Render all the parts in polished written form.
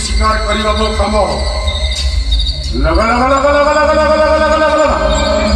शिकार करने कम लगा लगा लगा लगा लगा लगा लगा लगा लगा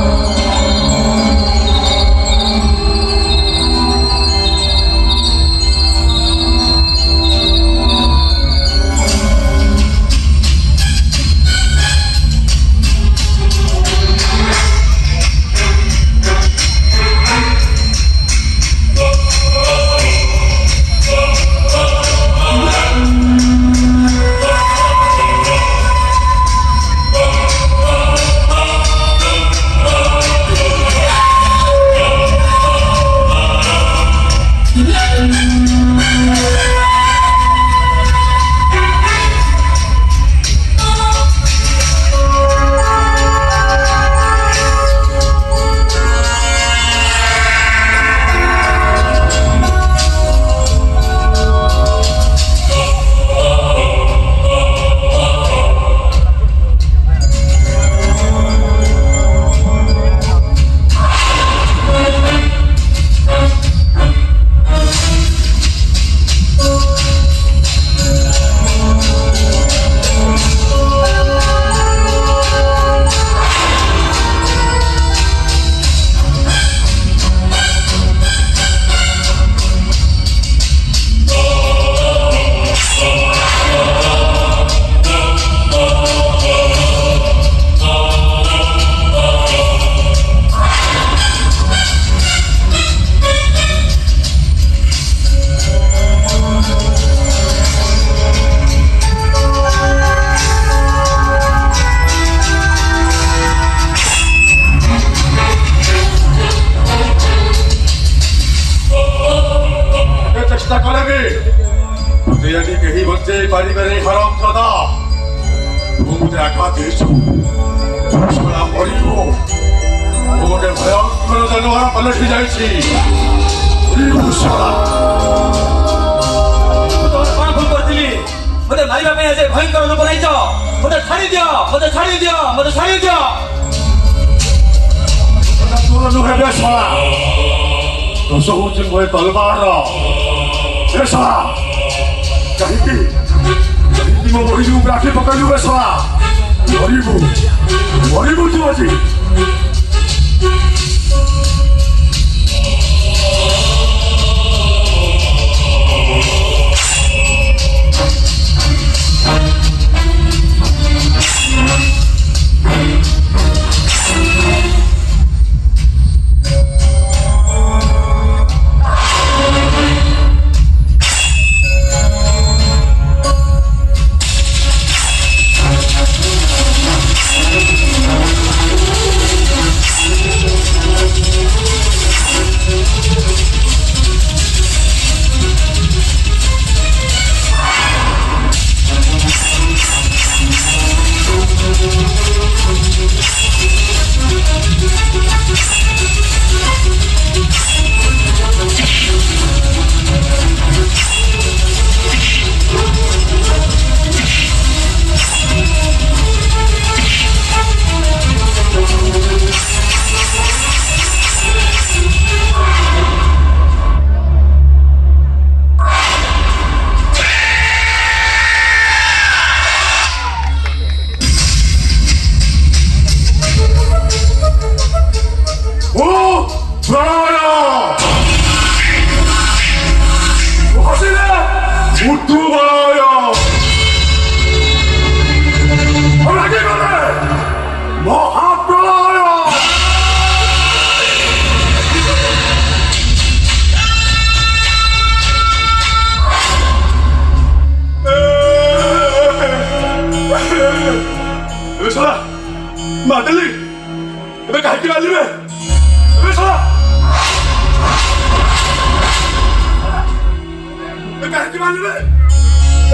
କାହିଁକି ମାନିବେ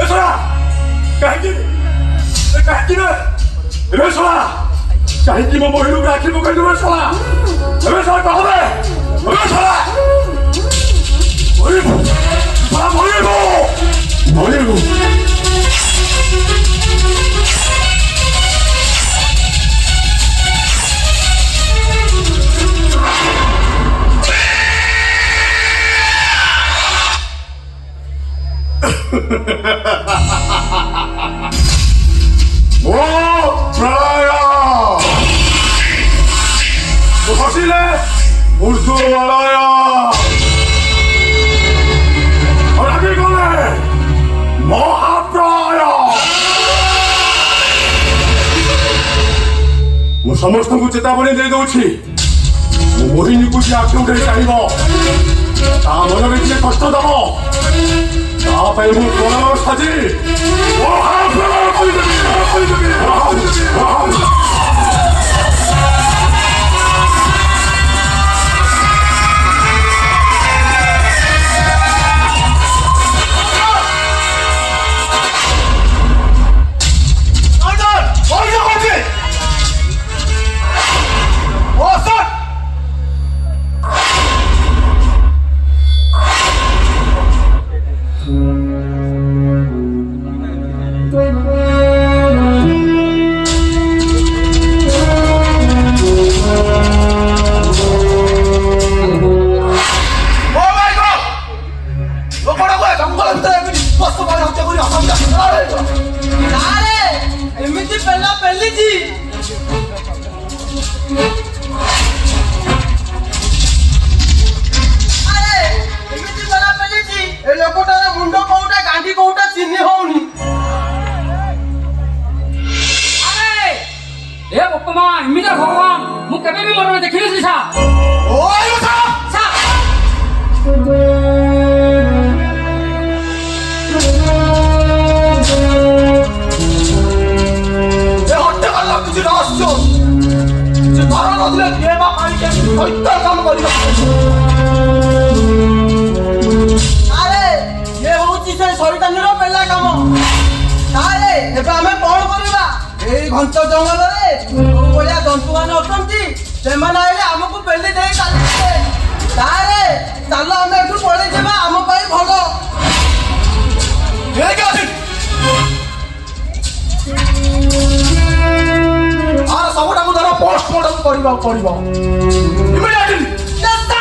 ଏ ଶଳା କାହିଁକି ଏବେ ଶଳା କାହିଁକି ମୋ ବହିରୁ ଆଖି ପକାଇ ଦେବେ ଶଳା ଏବେ ଶଳା କହିବେ ଏବେ ଶଳା ମରିବୁ ଶଳା ମରିବୁ Βασίλε, Ουρθουαλάια! Ανακοίνωνε! Μοχαπράια! ମୁଁ ସମସ୍ତଙ୍କୁ ଚେତାବନୀ ଦେଇଦେଉଛି ମୁଁ ମୋହିନୀକୁ ଯିଏ ଆଖି ଉଠାଇ ଚାହିଁବ ତା ମନରେ ଯିଏ କଷ୍ଟ ଦେବ ତା ପାଇଁ ମୁଁ ପ୍ରଣୟ ସାଜି ମହାପ୍ରଳୟ କରିଦେବି भगवान मु केबे भी मरण देखिले छी सा ओय सा सा ए हट्टे वाला कुछ रहस्य जे धरा नदिले देवा पानी के सत्य काम करियो अरे ये होची से शैतानर पेला काम अरे एबे हमें कोन करबा ए घंट जंगल रे ओया जंतु मान अछंती सेमान आइले हमकु पेली देई चालिसे तारे चलो हमें एठु पळे जेबा हम पाई भलो ए गासी आर सबटा को धर पोस्टमार्टम करबा पड़िबो इमिडिएटली जस्ट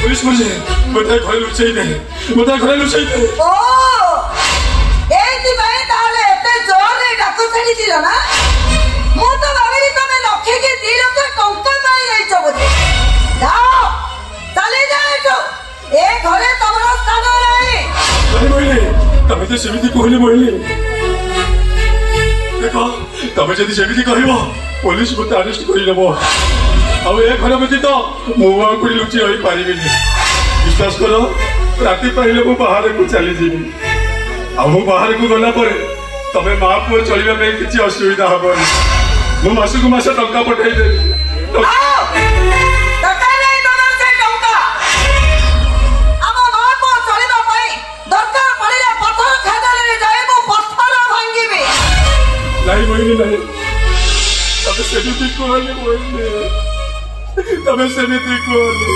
पुलिस मुझे बता घरे लुचाई दे ओ एती भाई ताले एते जोर मत सेमती कहली मोहिनी देख तमें जदि सेमती कह पुलिस मत अरेस्ट करदेव ए घर व्यतीत मुझे लुचि रही पारि विश्वास कर राति पाइले मु बाहर को चली जी बाहर को गला तमें माँ पुओ चलने किसी असुविधा हेनी मु मासक मास टंका पठेदेवी नहीं मोहिनी नहीं तमें सेमती कहली मोहिनी तमें सेमती कहली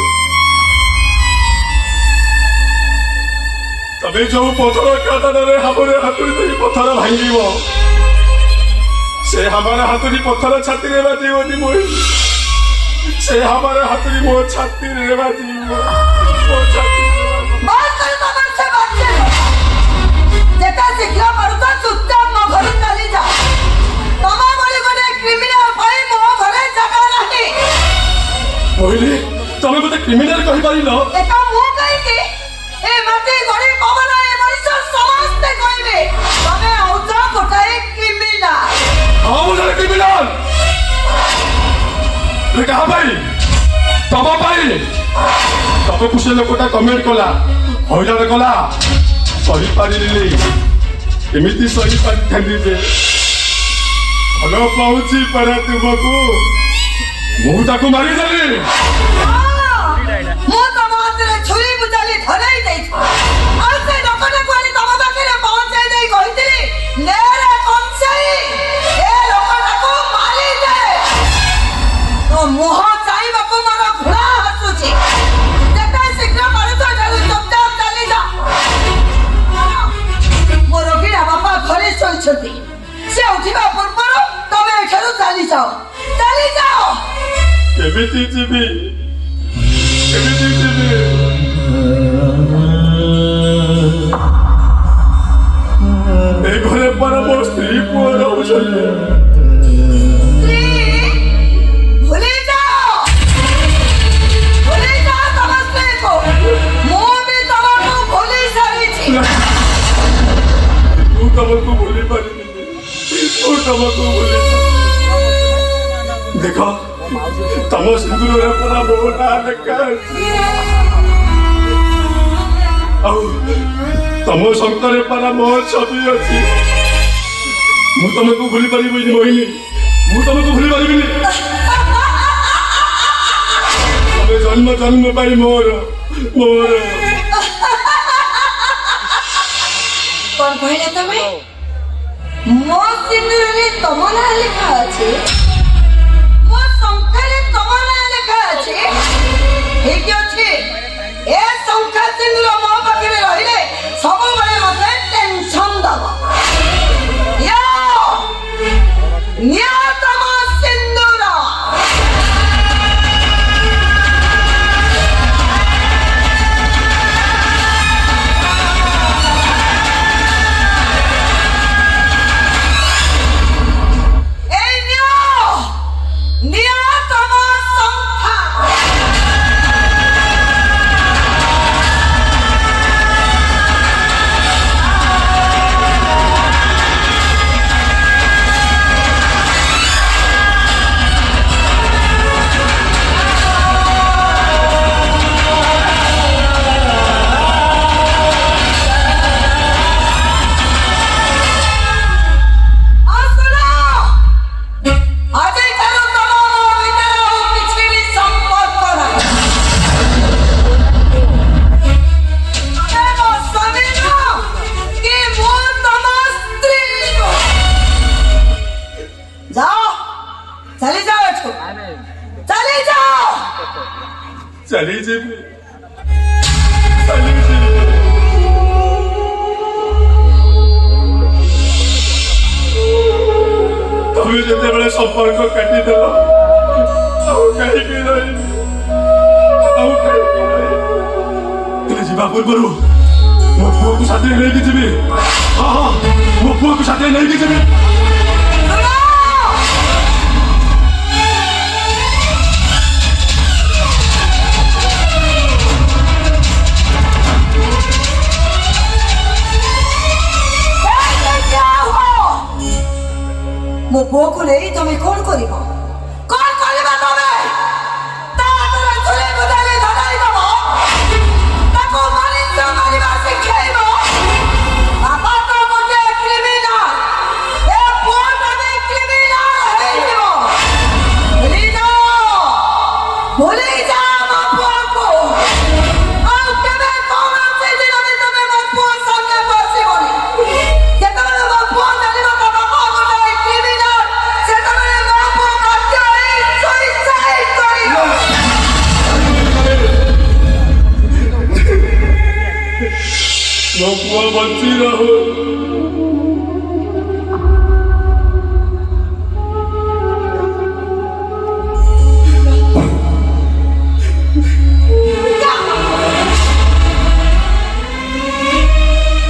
तमें जो पथर कादान हमरे हाथुरी पथर भांग से हमारे हाथुरी पथर छाती रे बाजी मोहिनी से हमारे हाथुरी मो छाती रे बाजी मो छाती मोहिनी तमें मत क्रिमिनाल कहि पारिल एका मु कहि ए मते गड़ी पवन ए मनुष्य समस्त कहबे तमे औजा कोटाए क्रिमिनाल हां मुझे क्रिमिनाल रे कहां भाई तबा भाई तबे कुछ लोकटा कमेंट कला हइला कला सही पारिली एमिति सही पारि थांदी जे भलो पाउची पर तुमको मुझे ताको मारी देली मु तम हाथ रे छुरी बुझाली धरई दे आ से लोकटा कोनी तम पाखे रे पहुंचाई दे कहितली ने रे कंसई ए लोकटा को मारी दे तो मोह चाहि बको मोर घुड़ा हसुची जेता शीघ्र मारे तो ठारू चुपचाप चली जा मोर गिरा बापा घरे सोइछती से उठिबा पूर्वरु तमे एठारू चली जाओ केमिति जीवी केमिति जीवी ए घरे पर मो स्त्री पुओ रहउछले भूली जाओ तम स्त्री को मु भी तमको भूली सारी छी तू तमको भूली पारिनी तू तमको भूली देखो तम सिंदूर रे पूरा मोटा लेखा तम शंकर पारा मो छवि अच्छी मु तुमको भूली पारिबी मोहिनी मु तुमको भूली पारिबी तमे जन्म जन्म पाई मोर मोर कौन कहले तमे मो सिंदूर रे तम ना लिखा अछि मो शंकर तम ना लिखा अछि ठीक अछि ए शंकर सिंदूर मो पाखरे रहिले सब बळे मते टेंशन दबो यो नियतम सिंदूर चली जीवी चली जीवी तमें जिते बड़े संपर्क काटिदेल जा पूर्व मो पुओ को साथ लेकिन जी हाँ हाँ मो पुओ को साथ लेकिन जी मो पुओ को नहीं तुम्हें कौन करिबो कौन करिबा तमे ता तोर चले बदले धराई दबो ताको मारी तो मारिबा सिखाइबो बाबा तो मोटे क्रिमिनल ए पुओ तमे क्रिमिनल हेइबो भूली जा मो पुओ को ଆଉ କେବେ କୌଣସି ଦିନ ବି ତମେ ମୋ ପୁଅ ସାମ୍ନା ବସିବନି ଯେତେବେଳେ ମୋ ପୁଅ ଜାଣିବ ତା ବାପା ଗୋଟେ କ୍ରିମିନାଲ ସେତେବେଳେ ମୋ ପୁଅ କାର୍ଯ୍ୟ ହିଁ ସୁଇସାଇଡ୍ କରିବ ମୋ ପୁଅ ବଞ୍ଚି ରହୁ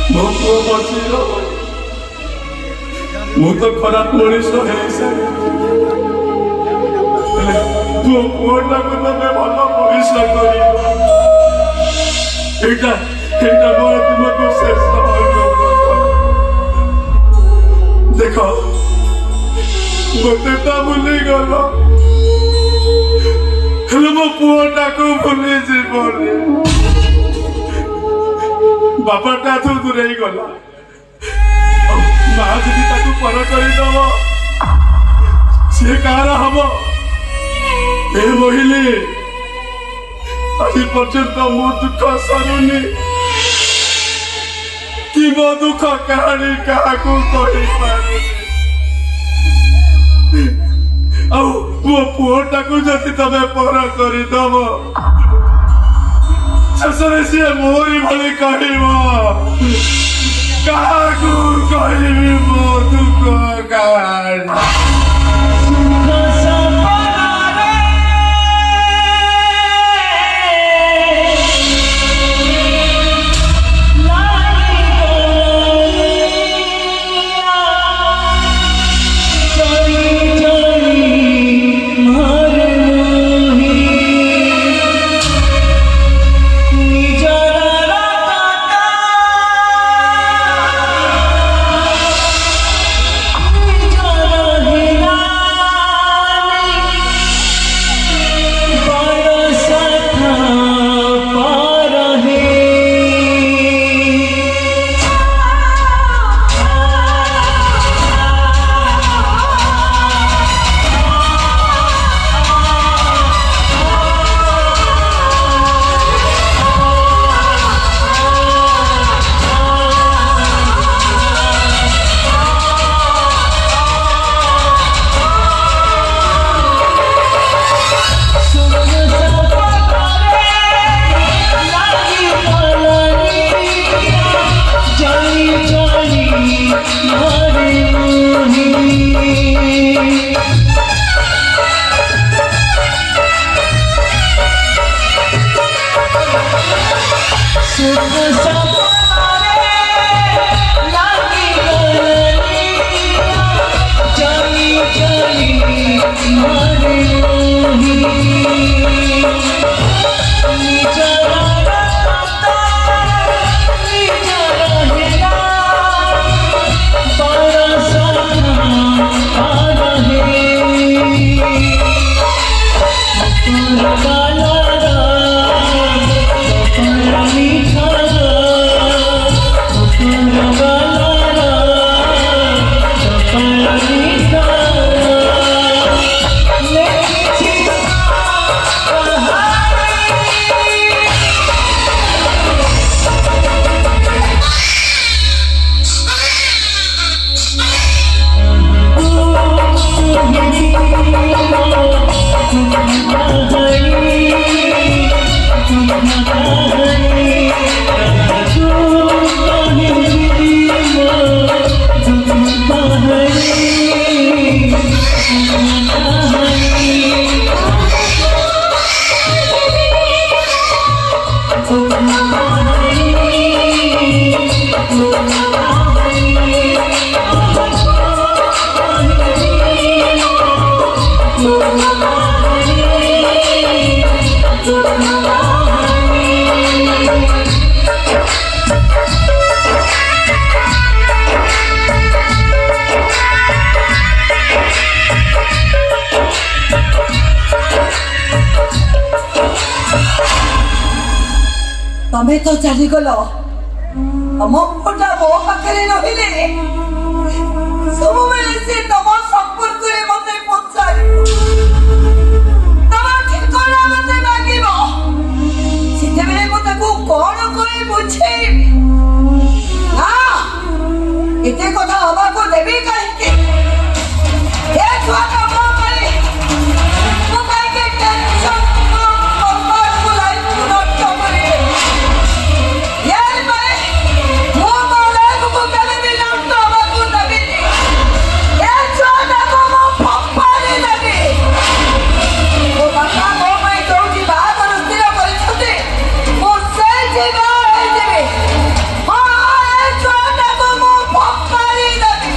ମୋ ପୁଅ ବଞ୍ଚି ରହୁ ମୁଁ ତ ଖରାପ ମଣିଷ ହେଇସାରି ହେଲେ ମୋ ପୁଅଟାକୁ ତମେ ଭଲ ମଣିଷ କରିବ ଏଇଟା ମୋର ତୁମକୁ ଶେଷ ଦେଖ ମୋତେ ତ ଭୁଲିଗଲ ହେଲେ ମୋ ପୁଅଟାକୁ ଭୁଲି ଯିବନି ବାପାଟାଠୁ ଦୂରେଇ ଗଲା ମା ଯଦି ତାକୁ ପର କରିଦବ ସିଏ କାହାର ହବ ଏ ମହିଳି ଆଜି ପର୍ଯ୍ୟନ୍ତ ମୋ ଦୁଃଖ ସରୁନି କି ମୋ ଦୁଃଖ କାହାଣୀ କାହାକୁ କହିପାରୁନି ଆଉ ମୋ ପୁଅଟାକୁ ଯଦି ତମେ ପର କରିଦବ ଶେଷରେ ସିଏ ମୋରି ଭଳି କହିବ କାହାକୁ କହିବି ମୋ ଦୁଃଖ କାହାଣୀ तमें तो चलीगल तम पुटा मो पाखे रही सब बेले से तम संपर्क मत पचार तम ठिकाना मत मागिब से मत कौन कही बुझेबी ना एते कथा हवा को देवी कहीं ए छुआ मो करे मो काई के टेंशन बर्बाद को लाइफ को नष्ट करे यार भाई मो बोले को कभी भी नष्ट हवा को देवी ए छुआ को मो फप्पारी देवी मो बापा मो भाई जोटी बात स्थिर परिस्थिति मो से जीवा है जीवी हां ए छुआ को मो फप्पारी देवी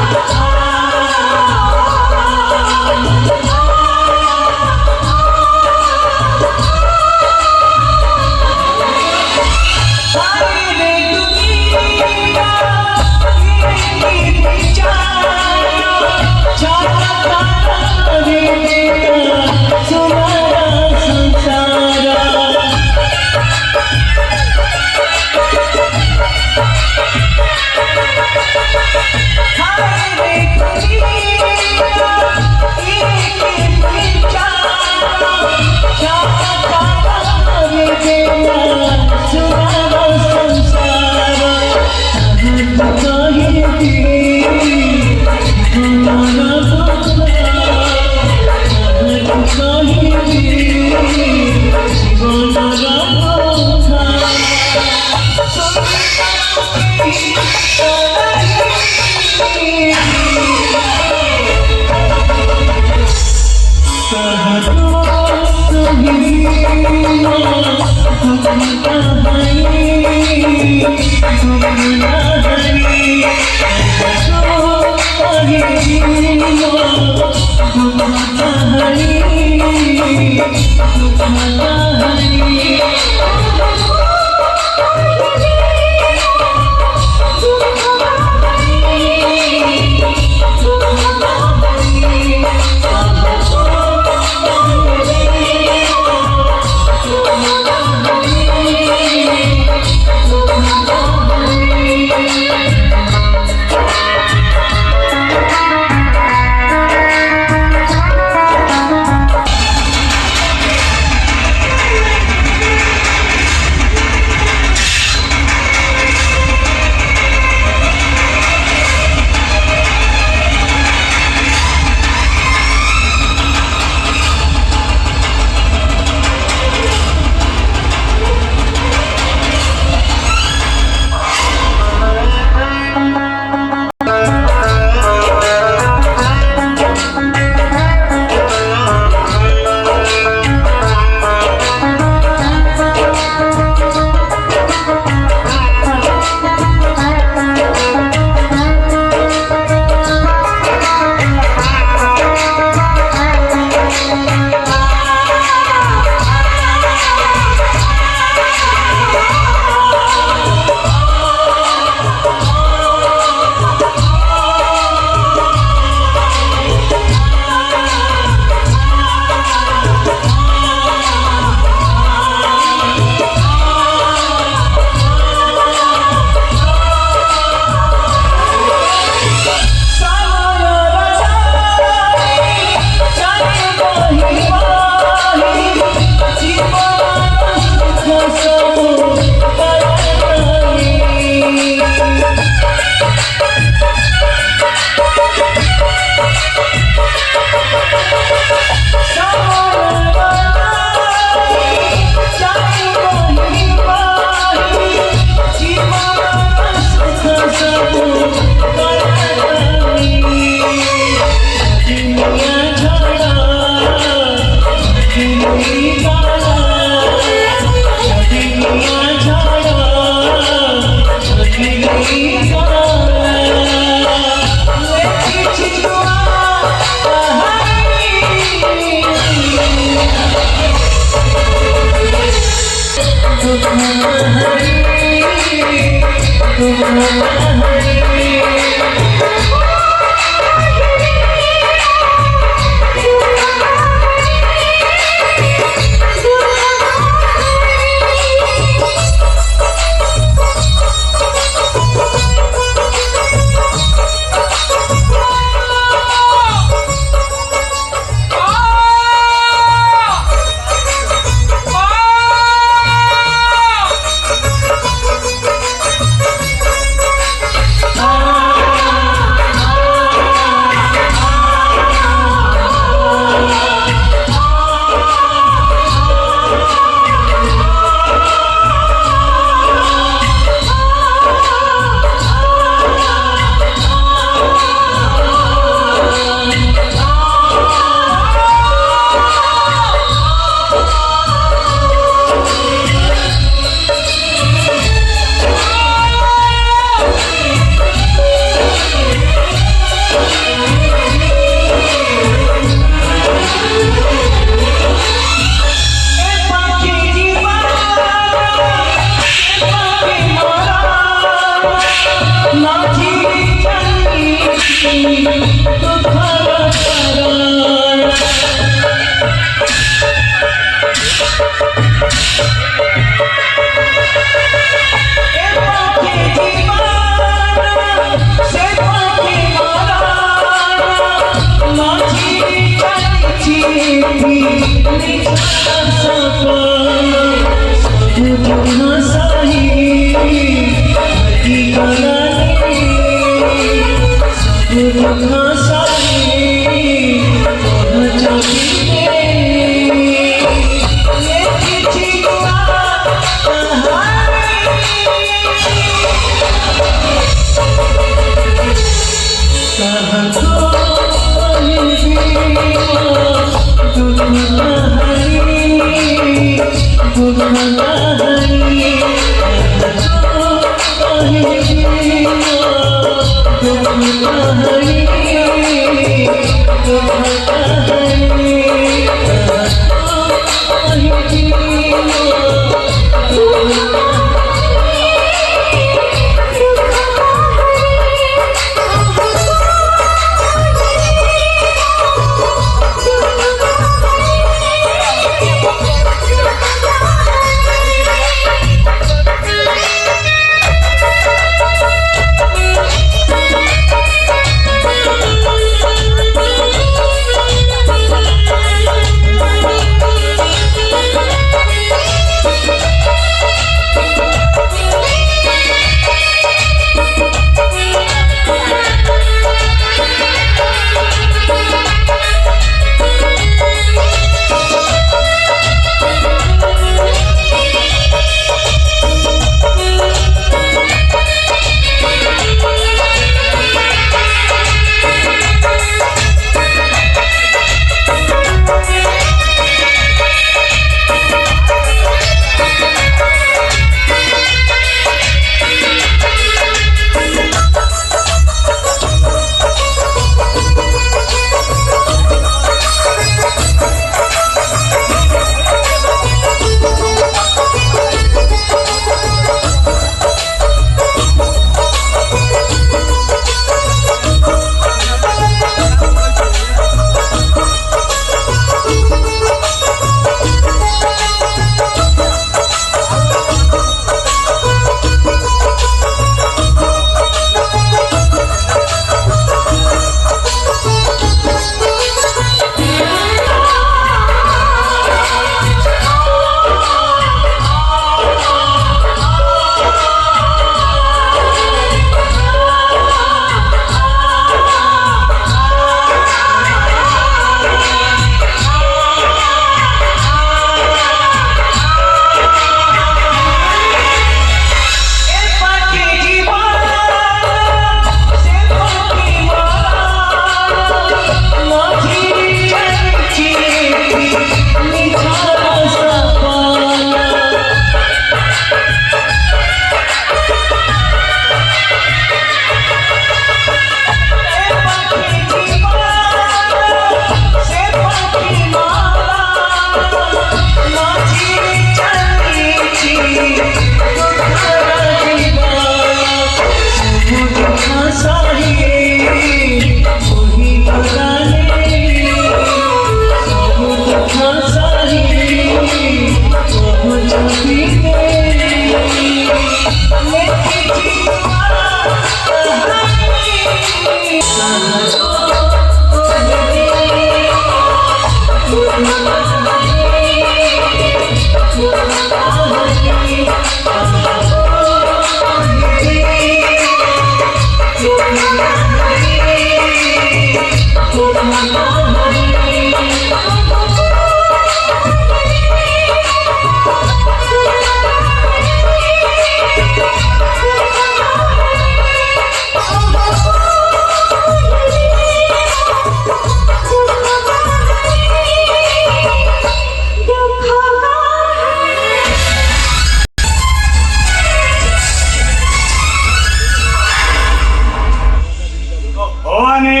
ଆନେ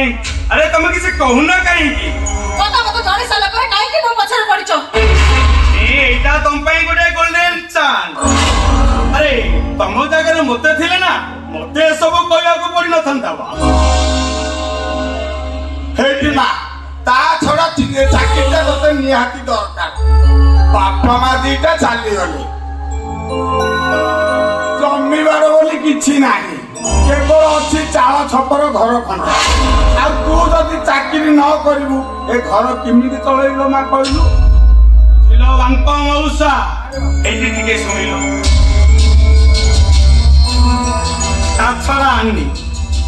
ଆରେ ତମେ କିଛି କହୁନା କାହିଁକି କଥା ମତେ ଜାଣି ସାରିଲା ପରେ କାହିଁକି ମୋ ପଛରେ ପଡ଼ିଛ? ଏଇଟା ତମ ପାଇଁ ଗୋଟେ ଗୋଲ୍ଡେନ ଚାନ୍ସ ଆରେ ତମ ଜାଗାରେ ମତେ ଥିଲେ ନା ମତେ ଏସବୁ କହିବାକୁ ପଡିନଥାନ୍ତା ହେଇଟି ମା ତା ଛଡା ଚାକିରିଟା ତତେ ନିହାତି ଦରକାର ବାପା ମା ଦିଟା ଚାଲିଗଲେ ଜମିବାର ବୋଲି କିଛି ନାହିଁ କେବଳ ଅଛି ଚାଳ ଛପର ଘର ଖଣ୍ଡ ଆଉ ତୁ ଯଦି ଚାକିରି ନ କରିବୁ ଏ ଘର କେମିତି ଚଳେଇଲ ମା କହିଲୁ ବାଙ୍କ ମଉସା ଏଇଠି ଟିକେ ଶୁଣିଲ ତା ଛଡା ଆନି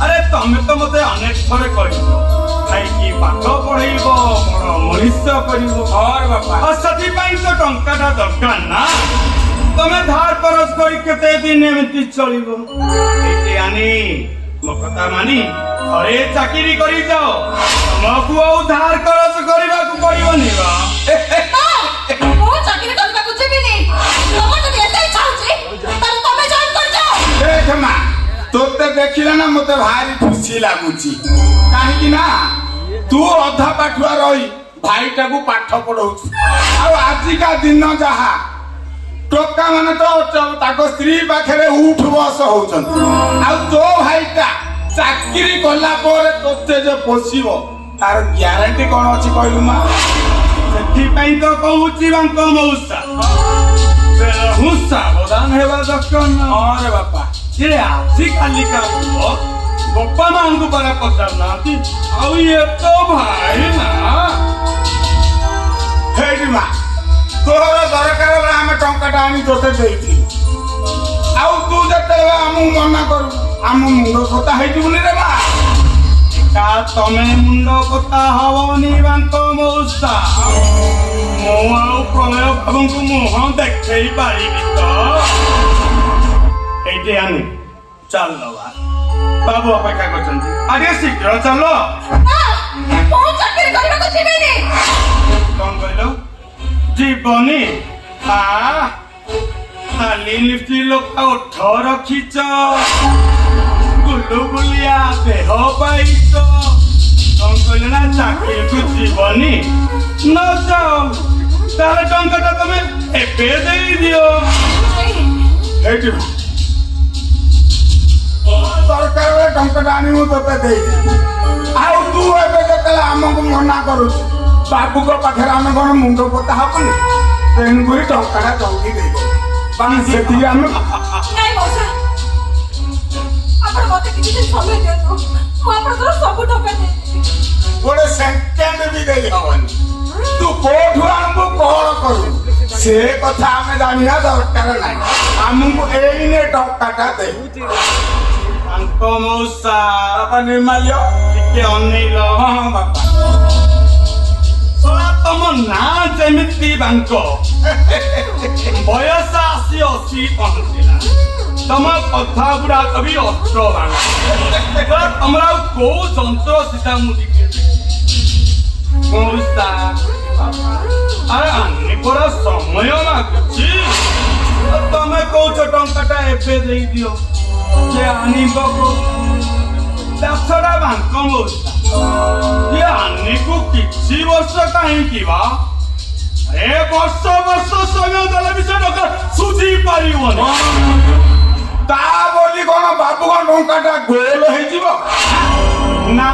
ଆରେ ତମେ ତ ମତେ ଅନେକ ଥରେ କହିଛ ଖାଇକି ପାଠ ପଢେଇବ ବଡ ମଣିଷ କରିବ ଆଉ ସେଥିପାଇଁ ତ ଟଙ୍କାଟା ଦରକାର ନା ତମେ ଧାର କରଜ କରି କେତେ ଦିନ ଏମିତି ଚଳିବ ଏଇଠି ଆନି ମୋ କଥା ମାନି ଥରେ ଚାକିରି କରିଯାଅ ତମକୁ ଆଉ ଧାର କରଜ କରିବାକୁ ପଡିବନି ବା ମୁଁ ଚାକିରି କରିବାକୁ ଯିବିନି। ତମର ଯଦି ଏତେ ଇଚ୍ଛା ହଉଛି ତାହେଲେ ତମେ ଜଏନ୍ କରିଯାଅ। ଦେଖ ମା ତୋତେ ଦେଖିଲେ ନା ମତେ ଭାରି ଖୁସି ଲାଗୁଛି କାହିଁକି ନା ତୁ ଅଧା ପାଠୁଆ ରହି ଭାଇଟାକୁ ପାଠ ପଢଉଛୁ ଆଉ ଆଜିକା ଦିନ ଯାହା ଟୋକା ମାନେ ତ ତାଙ୍କ ସ୍ତ୍ରୀ ପାଖରେ ଉଠ ବସ ହଉଛନ୍ତି ଆଉ ତୋ ଭାଇଟା ଚାକିରି କଲା ପରେ ତୋତେ ଯେ ପୋଷିବ ତାର ଗ୍ୟାରେଣ୍ଟି କଣ ଅଛି କହିଲୁ ମା ସେଥିପାଇଁ ତ କହୁଛି ବାଙ୍କ ମଉସା ମୁଁ ସାବଧାନ ହେବା ଦରକାର ହଁ ବାପା ସେ ଆଜି କାଲିକା ପୁଅ ବାପା ମାଙ୍କୁ ପରା ପଚାରୁନାହାନ୍ତି ଆଉ ଇଏ ତ ଭାଇ ନା ହେଇଟି ମା ତୋର ଦରକାର ବେଳେ ଆମେ ଟଙ୍କାଟା ଆଣି ତୋତେ ଦେଇଥିଲୁ ଆଉ ତୁ ଯେତେବେଳେ ଆମକୁ ମନା କରୁ ଆମ ମୁଣ୍ଡ କଥା ହେଇଯିବୁନି ରେ ମା ତମେ ମୁଣ୍ଡ କଥା ହବନି ବାଙ୍କ ମଉସା ମୁଁ ଆଉ ପ୍ରଳୟ ବାବୁଙ୍କୁ ମୁହଁ ଦେଖେଇ ପାରିବି ତ ଏଇଠି ଆନି ଚାଲ ବାବୁ ଅପେକ୍ଷା କରିଛନ୍ତି ଆରେ ଶୀଘ୍ର ଚାଲ ମୁଁ ଚାକିରି କରିବାକୁ ଯିବିନି। କଣ କହିଲ ଯିବନି ଖାଲି ଲିପି ଲୋକ ଓଠ ରଖିଛ ଗୁଲୁଗୁଲିଆ ଦେହ ପାଇଛ କଣ କହିଲେ ନା ଚାକିରିକୁ ଯିବନି ନ ଯାଅ ତାହେଲେ ଟଙ୍କାଟା ତମେ ଏବେ ଦେଇଦିଅ ହେଇଟି ମା ଦରକାର ବେଳେ ଟଙ୍କାଟା ଆଣି ମୁଁ ତୋତେ ଦେଇଛି ଆଉ ତୁ ଏବେ ଯେତେବେଳେ ଆମକୁ ମନା କରୁଛୁ ବାବୁଙ୍କ ପାଖରେ ଆମେ କଣ ମୁଣ୍ଡ ପୋତା ହବନି ତେଣୁକରି ଟଙ୍କାଟା ଜଲ୍ଦି ଦେଇଦେବୁ ସେତିକି ଆମେ ନାଇଁ ମଉସା ଆପଣ ମତେ କିଛି ଦିନ ସମୟ ଦିଅନ୍ତୁ ମୁଁ ଆପଣଙ୍କର ସବୁ ଟଙ୍କା ଦେଇଦେବି। ଗୋଟେ ସେକେଣ୍ଡ ବି ଦେଇ ହବନି ତୁ କୋଉଠୁ ଆଣିବୁ କଣ କରୁ ସେ କଥା ଆମେ ଜାଣିବା ଦରକାର ନାହିଁ ଆମକୁ ଏଇନେ ଟଙ୍କାଟା ଦେବୁ ତାଙ୍କ ମଉସା ବାପା ନିର୍ମାଲ୍ୟ ଟିକେ ଅନେଇଲ ହଁ ବାପା ଶଳା ତମ ନାଁ ଯେମିତି ବାଙ୍କ ବୟସ ଆସି 80 ପହଞ୍ଚିଲା ତମ କଥା ଗୁଡାକ ବି ଅସ୍ତ୍ର ବାଣ ତମର ଆଉ କୋଉ ଯନ୍ତ୍ର ସେଟା ମୁଁ ଟିକେ ମଉସା ଆରେ ଆନି ପରା ସମୟ ଲାଗୁଛି ତମେ କହୁଛ ଟଙ୍କାଟା ଏବେ ଦେଇଦିଅ ସେ ଆନିବ ଛଡା ବାଙ୍କ ମଉସା ଏ ଆନିକୁ କିଛି ବର୍ଷ କାହିଁକି ବା ଏ ବର୍ଷ ସମୟ ଦେଲେ ବି ସେ ଟଙ୍କା ସୁଝି ପାରିବନି ତା ବୋଲି କଣ ବାବୁ କଣ ଟଙ୍କାଟା ଗୋଲ ହେଇଯିବ ନା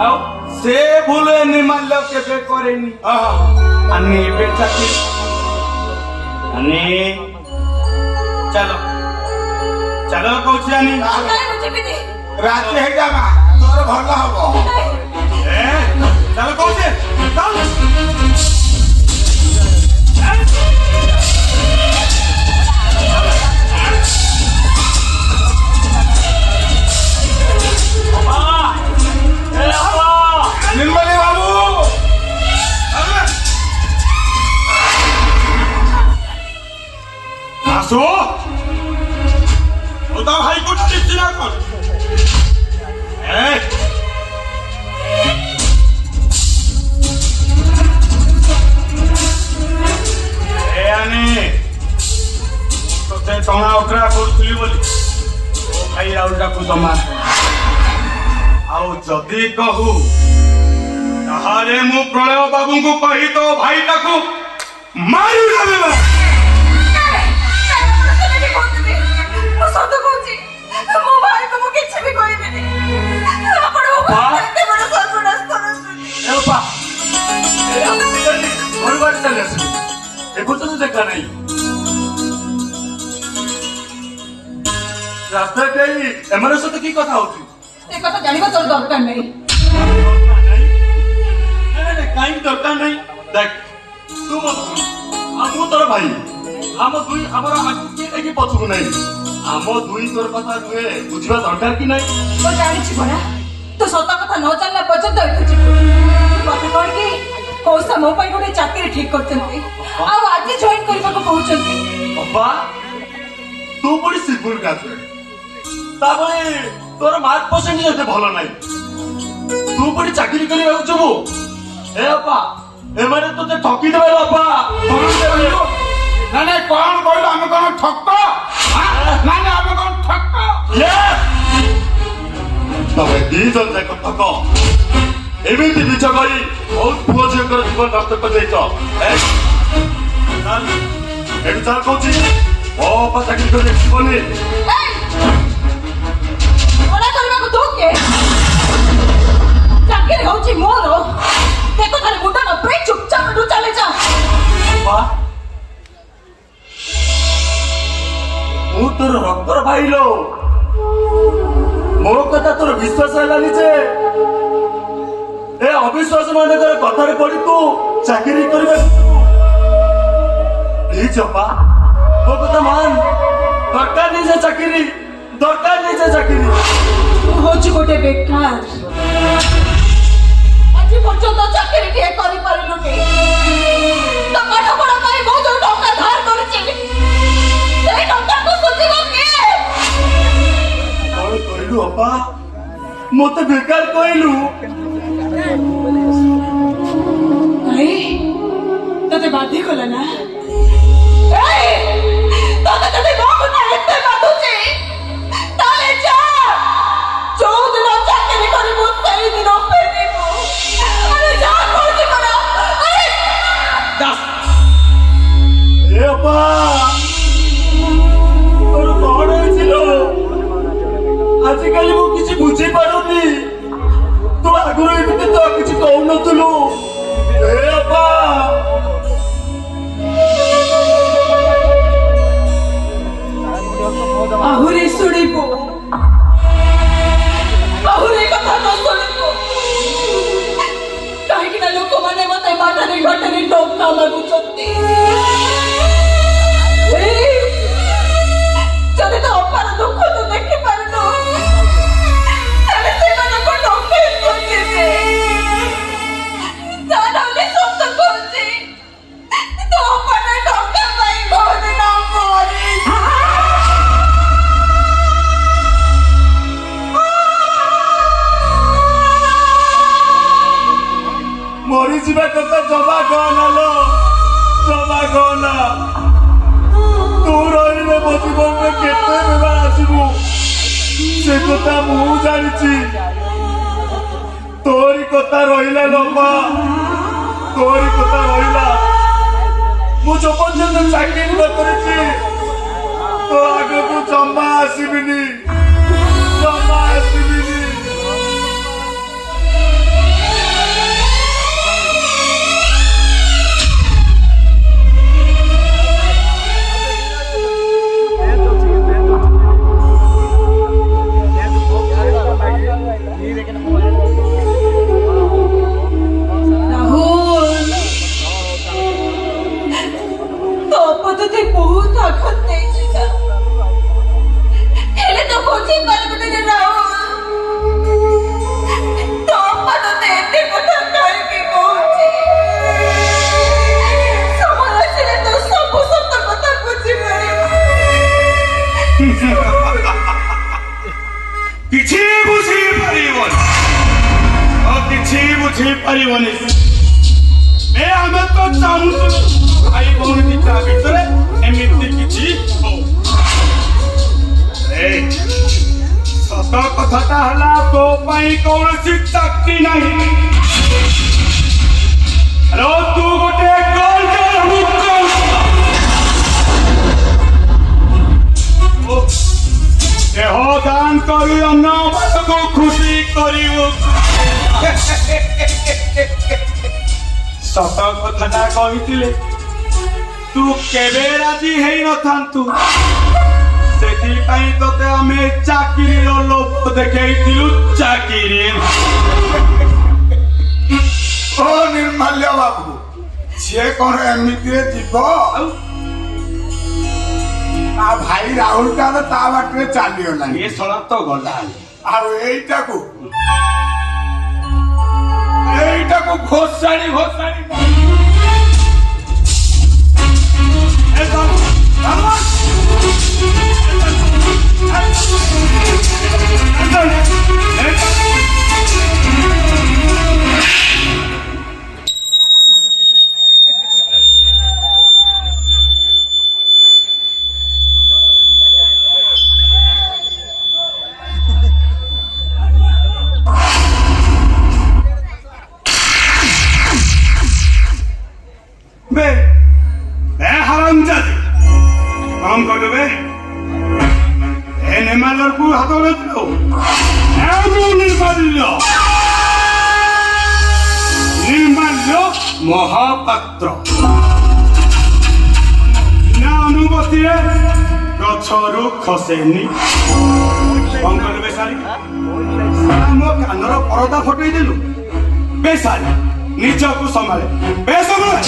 ଆଉ ସେ ଭୁଲ ନିର୍ମାଲ୍ୟ କେବେ କରେନି ଆନି ଏବେ ଚାକିରି ଆନି ଚାଲ ଚାଲ କହୁଛି ଆନି ନାଇଁ ମୁଁ ଯିବିନି। ରାଜି ହେଇଯା ମା ତୋର ଭଲ ହବ ଚାଲ କହୁଛି ନିର୍ମଳୀ ବାବୁ ଆସୁ ତା ଭାଇ କୋଠି ନା କଣ ଆଉ ଯଦି କହୁ ତାହେଲେ ମୁଁ ପ୍ରଳୟ ବାବୁଙ୍କୁ କହି ତୋ ଭାଇଟାକୁ ମାରିଦେବି। ମୁଁ ସତ କହୁଛି ମୋ ଭାଇକୁ ମୁଁ କିଛି ବି କହିବିନି। ଆପଣ ମୋ ଭାଇ ଏତେ ବଡ଼ ସର୍ବନାଶ କରନ୍ତୁନି। ଘରବାଡ଼ି ଚାଲି ଆସିବୁ ଦେଖୁଛନ୍ତି ଦେଖା ନାହିଁ ରାସ୍ତାରେ ଏମାନଙ୍କ ସହିତ କି କଥା ହଉଛି ଏ କଥା ଜାଣିବା ତୋର ଦରକାର ନାହିଁ। କାହିଁକି ଦରକାର ନାହିଁ ଦେଖ ତୁ ମୋ ମୁଁ ତୋର ଭାଇ ଆମର ଆଗକୁ କିଏ ଦେଖି ପଛକୁ ନାହିଁ ଆମ ଦୁଇଙ୍କର କଥା ନୁହେଁ ବୁଝିବା ଦରକାର କି ନାହିଁ। ମୁଁ ଜାଣିଛି ପରା ତୁ ସତ କଥା ନ ଜାଣିଲା ପର୍ଯ୍ୟନ୍ତ ଏଠୁ ଯିବୁ। ମତେ କହିକି କୌଶା ମୋ ପାଇଁ ଗୋଟେ ଚାକିରି ଠିକ କରିଛନ୍ତି ଆଉ ଆଜି ଜଏନ୍ କରିବାକୁ କହୁଛନ୍ତି। ବାପା ତୁ ପୁଣି ଶିବପୁର ଗ୍ରାଜୁଏଟ୍ ତାପରେ ତୋର ମାର୍କ ପରସେଣ୍ଟ ଏତେ ଭଲ ନାହିଁ ତୁ ପୁଣି ଚାକିରି କରିବାକୁ ଯିବୁ। ଏ ବାପା ଏମାନେ ତୋତେ ଠକି ଦେବେ ବାପା ନାଇଁ କଣ କହିଲୁ ଆମେ କଣ ଠକ? ନାଇଁ ଆମେ କଣ ଠକ? ତମେ ଦି ଜଣ ଯାକ ଠକ ଏମିତି ମିଛ କହି ବହୁତ ପୁଅ ଝିଅଙ୍କର ଜୀବନ ନଷ୍ଟ କରିଦେଇଛ। ଏଠୁ ଚାଲ କହୁଛି ମୋ ବାପା ଚାକିରି କରି ଯିବନି। ମନା କରିବାକୁ ତୁ କିଏ? ଚାକିରି ହଉଛି ମୋର। ଦେଖ ଥରେ ମୁଣ୍ଡ ନ ପୁରେଇ ଚୁପଚାପ ଏଠୁ ଚାଲି ଯା। ମୁଁ ତୋର ରକ୍ତର ଭାଇ ଲୋ ମୋ କଥା ତୋର ବିଶ୍ୱାସ ହେଲାନି ଯେ ଏ ଅବିଶ୍ୱାସ ମାନଙ୍କର କଥାରେ ପଡି ତୁ ଚାକିରି କରିବାକୁ ଚପା ମୋ କଥା ମାନ ଦରକାର ନାହିଁ ସେ ଚାକିରି ଦରକାର ନାହିଁ ସେ ଚାକିରି। ତୁ ହଉଛି ଗୋଟେ ବେକାର। ଆଜି ପର୍ଯ୍ୟନ୍ତ ଚାକିରି ଟିଏ କରିପାରିଲୁନି। ତ ପାଠ ପଢା ପାଇଁ ମୁଁ ଯୋଉ ଟଙ୍କା ଧାର କରିଛି ସେଇ ଟଙ୍କାକୁ ସୁଝିବ କିଏ? କଣ କହିଲୁ ଅପା ମତେ ବେକାର କହିଲୁ? ଭାଇ ତତେ ବାଧ୍ୟ କଲା ନା? ତତେ ଯଦି ମୋ କଥା ଏତେ ବାଧୁଛି ତାହେଲେ ଯା ଯୋଉଦିନ ଚାକିରି କରିବୁ ସେଇଦିନ ଫେରିବୁ। ଆରେ ଯା କହୁଛି କର। ଏ ଅପା ତୋର କଣ ହେଇছিল ଆଜିକାଲି ମୁଁ କିଛି ବୁଝିପାରୁନି। ତୁ ଆଗରୁ ଏମିତି ତ କିଛି କହୁନଥିଲୁ। ଏ ଅପା ଆହୁରି ଶୁଣିବୁ ଆହୁରି କଥା ତ ଶୁଣିବୁ କାହିଁକି ନା ଲୋକମାନେ ମତେ ବାଟରେ ଘାଟରେ ଟଙ୍କା ମାଗୁଛନ୍ତି। ଯଦି ତ ଅପାର ଦୁଃଖ ତୁ ଦେଖିପାରୁନୁ ତାହେଲେ ସେମାନଙ୍କ ଟଙ୍କା ଖୋଜିବେ। ତାହେଲେ ସତ କହୁଛି ତୋ ଅପାର ଟଙ୍କା ପାଇଁ ବହୁଦିନ ମରିଯିବା କଥା ଜମା କହନା ଲୋ ଜମା କହନା। ତୁ ରହିଲେ ମୋ ଜୀବନରେ କେତେ ବେମାର ଆସିବୁ ସେ କଥା ମୁଁ ଜାଣିଛି। ତୋରି କଥା ରହିଲା ଲୋପା ତୋରି କଥା ରହିଲା। ମୁଁ ଯୋଉ ପର୍ଯ୍ୟନ୍ତ ଚାକିରି ନ କରିଛି ତୋ ଆଗକୁ ଜମା ଆସିବିନି ଜମା ଆସିବିନି। ବହୁତ ଆଘାତ ଦେଇଛି ହେଲେ ତ ବୁଝି ପାରିବୁନି ଯେ ରାହୁଲ ତୋ ଅପା ତତେ ଏତେ କଥା କାହିଁକି କହୁଛି? ସମୟ ଆସିଲେ ତୁ ସବୁ ସତ କଥା ବୁଝିପାରିବୁ। କିଛି ବୁଝିପାରିବନି କିଛି ବୁଝିପାରିବନି। ଆମେ ତ ଚାହୁଁଛୁ ଭାଇ ଭଉଣୀ ଦିଟା ଭିତରେ ଏମିତି କିଛି ହଉ। ସତ କଥାଟା ହେଲା ତୋ ପାଇଁ କୌଣସି ଚାକିରି ନାହିଁ। ଆରେ ତୁ ଗୋଟେ ଗୋଲଡେନ ହୁକ ଦେହ ଦାନ କରି ଅନ୍ୟମାନଙ୍କୁ ଖୁସି କରିବୁ। ସତ କଥାଟା କହିଥିଲେ ତୁ କେବେ ରାଜି ହେଇନଥାନ୍ତୁ। ସେଥିପାଇଁ ତତେ ଆମେ ଚାକିରିର ଲୋଭ ଦେଖେଇଥିଲୁ। ଚାକିରି ଓ ନିର୍ମାଲ୍ୟ ବାବୁ, ସିଏ କଣ ଏମିତିରେ ଯିବ? ତା ଭାଇ ରାହୁଲ ଟା ତା ବାଟରେ ଚାଲିଗଲାଣି। ଏ ଶଳା ତ ଗଲା। ଆଉ ଏଇଟାକୁ ଘୋଷାଣି ଘୋଷାଣି ମହାପାତ୍ର ବିନା ଅନୁମତିରେ ଗଛରୁ ଖସେନି। କଣ କଲୁ ବେସାରୀ? ମୋ କାନର ପରଦା ଫଟେଇ ଦେଲୁ। ବେସାରୀ ନିଜକୁ ସମ୍ଭାଳେ। ବେସମ୍ଭାଳେ।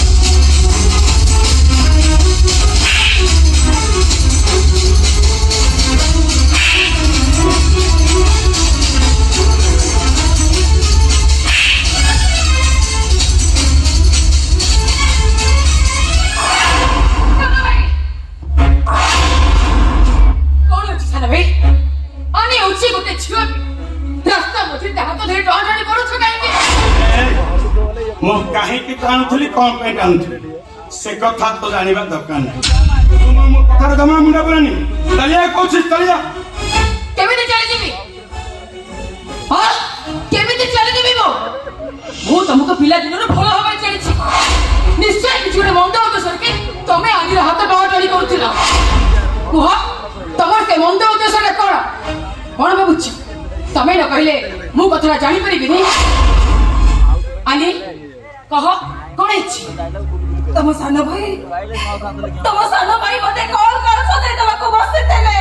ମୁଁ କାହିଁକି ଟାଣୁଥିଲି, କଣ ପାଇଁ ଟାଣୁଥିଲି ସେ କଥା ତ ଜାଣିବା ଦରକାର ନାହିଁ। ମୋ କଥାର ଜମା ମୁଣ୍ଡ ପୁରାନି। ଚାଲିଆ କହୁଛି ଚାଲିଆ। କେମିତି ଚାଲିଯିବି? ହଁ କେମିତି ଚାଲିଯିବି? ମୁଁ ତମକୁ ପିଲା ଦିନରୁ ଭଲ ଭାବରେ ଚାଲିଛି। ନିଶ୍ଚୟ କିଛି ଗୋଟେ ମନ୍ଦ ଉଦ୍ଦେଶ୍ୟରେ କି ତମେ ଆଜିର ହାତ ଟଣାଟଣି କରୁଥିଲ। କୁହ ତମର ସେ ମନ୍ଦ ଉଦ୍ଦେଶ୍ୟଟା କଣ? କଣ ଭାବୁଛ? ତମେ ନ କହିଲେ ମୁଁ କଥାଟା ଜାଣିପାରିବିନି। ଆନି କହ କଣ ହେଇଛି? ତମ ସାନ ଭାଇ ମତେ କଣ କଣ ସଦେଇ ଦେବାକୁ ବସିଥିଲେ।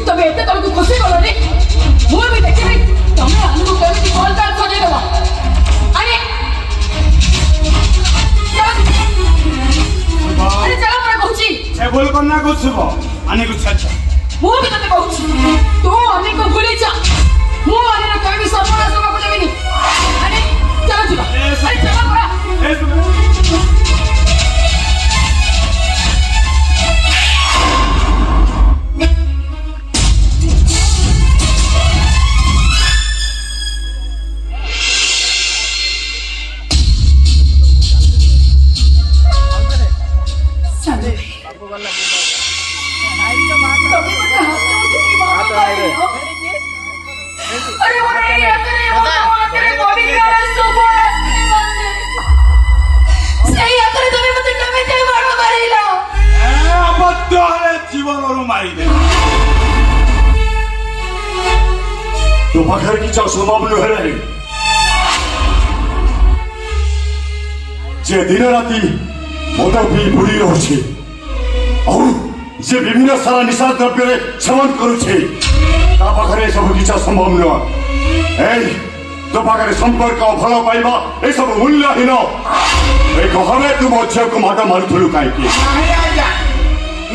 ତମେ ଏତେ ତମକୁ ଖୁସି କଲନି? ମୁଁ ବି ଦେଖିବି ତମେ ଆମକୁ କେମିତି କଣ କାଳ ସଦେଇ ଦେବ। ଆରେ ଚାଲ ପରା କହୁଛି। ସେ ଭୁଲ କନା କରୁଥିବ। ଆନିକୁ ଛାଡ। ମୁଁ ବି ତତେ କହୁଛି ତୁ ଅନେକ ଭୁଲି ଯା। ମୁଁ ଅନେକ କେବେ ସର୍ବନାଶ ହେବାକୁ ଦେବିନି। ଆରେ ଚାଲ ଯିବା। ଆରେ ଚାଲ ପରା। ଜୀବନରୁ ମାରିଦେ। ତୋ ପାଖରେ କିଛି ଅସମ୍ଭବ ନୁହେଁ ନାହିଁ। ଯେ ଦିନ ରାତି ମଦ ପିଇ ବୁଡ଼ି ରହୁଛି ଆଉ ଯେ ବିଭିନ୍ନ ସାରା ନିଶା ଦ୍ରବ୍ୟରେ ସେବନ କରୁଛି ତା ପାଖରେ ଏସବୁ କିଛି ଅସମ୍ଭବ ନୁହଁ। ଏଇ ତୋ ପାଖରେ ସମ୍ପର୍କ ଭଲ ପାଇବା ଏସବୁ ମୂଲ୍ୟହୀନ। ଏ କହରେ ତୁ ମୋ ଝିଅକୁ ମାଡ଼ ମାରୁଥିଲୁ କାହିଁକି?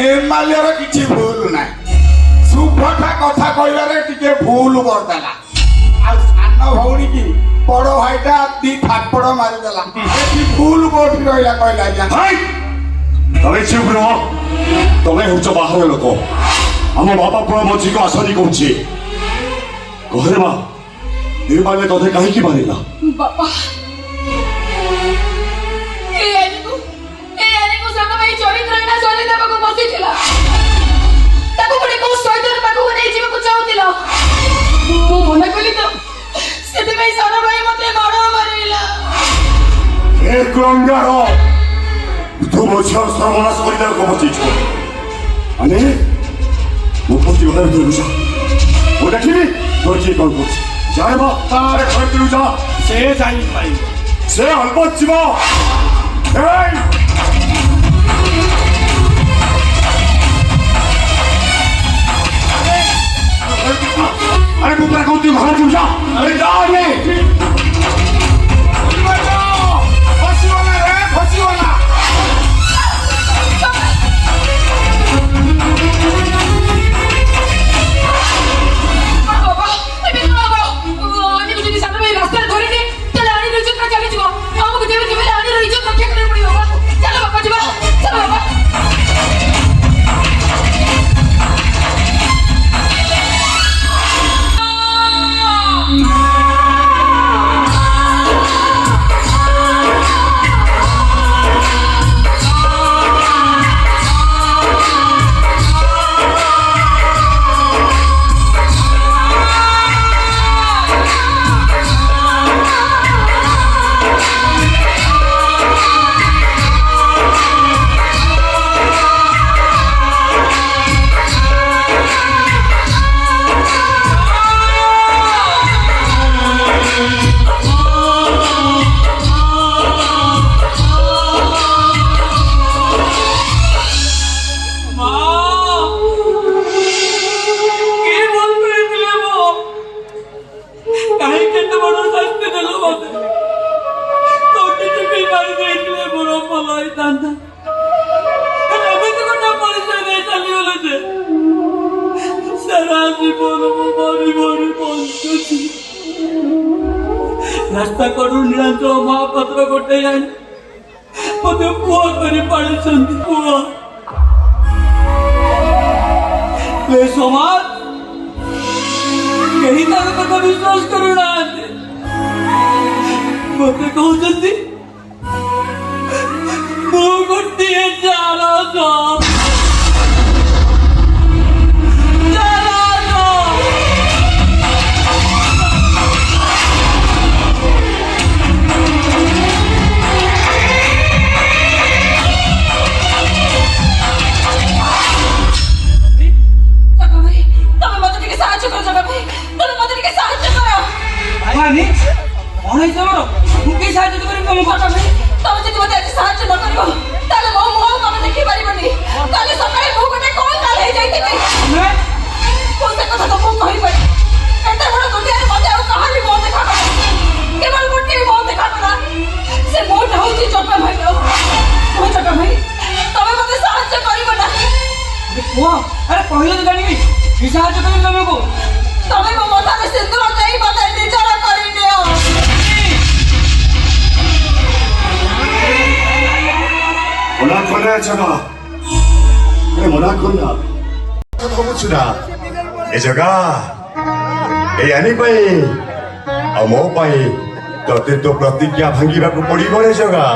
ନିର୍ମାଲ୍ୟର କିଛି ଭୁଲ ନାହିଁ। ସୁଭଟା କଥା କହିବାରେ ଟିକେ ଭୁଲ କରିଦେଲା। ଆଉ ସାନ ଭଉଣୀ କି ବଡ ଭାଇଟା ଦି ଥାପଡ଼ ମାରିଦେଲା। ଏଠି ଭୁଲ କୋଉଠି ରହିଲା କହିଲା? ଆଜ୍ଞା ତମେ ଚୁପ ରୁହ। ତମେ ହଉଛ ବାହାର ଲୋକ। ଆମ ବାପା ପୁଅ ମୋ ଝିଅକୁ ଆସନି କହୁଛି। କହରେ ମା ନିର୍ମାଲ୍ୟ ତତେ କାହିଁକି ମାରିଲା? ବାପା ଏ ଆନିକୁ ସାନ ଭାଇ ଚରିତ୍ର ଝିଅ ସର୍ବନାଶ କରିଦେବାକୁ ବସିଛୁ ମାନେ ମୁଁ ପତି ଘରେ ଭିତରକୁ ଯା ମୁଁ ଦେଖିବି ତୋର କିଏ କ'ଣ କରୁଛି ଜାଣିବ ତାରେ ଘର ଭିତରକୁ ଯା ସେ ଯାଇପାରିବ ସେ ଅଳ୍ପ ଯିବ ଏଇ अरे तू क्या कहती घर क्यों जा अरे जा ये ଫସିଗଲା ରେ ଫସିଗଲା ବାବା ଏବେ କଣ ହବ ଏମିତି ଯଦି ସାନ ଭାଇ ରାସ୍ତାରେ ଧରିନି ତାହେଲେ ଆଣି ରହିଛୁ ପୁରା ଚାଲିଯିବ ଆମକୁ ଯେମିତି ହେଲେ ଆଣି ରହିଛୁ ରକ୍ଷା କରିବାକୁ ପଡିବ ବାବା ଚାଲ ବାବା ଯିବା ଚାଲ ବାବା रास्ता कड़ू नीलांचल महापात्र गोटे आनी मत पुआ कर पुआ समाज कहीं कथा विश्वास करूना मत कहते गोटे जाला अरे कहले तो जानी साहाଯ୍य कर तुमको तमे मो मथारे सिंदूर देई मते निजर करिनियो मना करना जगह अरे मना करना କହୁଛୁନା ଏ ଜଗା ଏ ଆନି ପାଇଁ ଆଉ ମୋ ପାଇଁ ତତେ ତୋ ପ୍ରତିଜ୍ଞା ଭାଙ୍ଗିବାକୁ ପଡିବ ରେ ଜଗା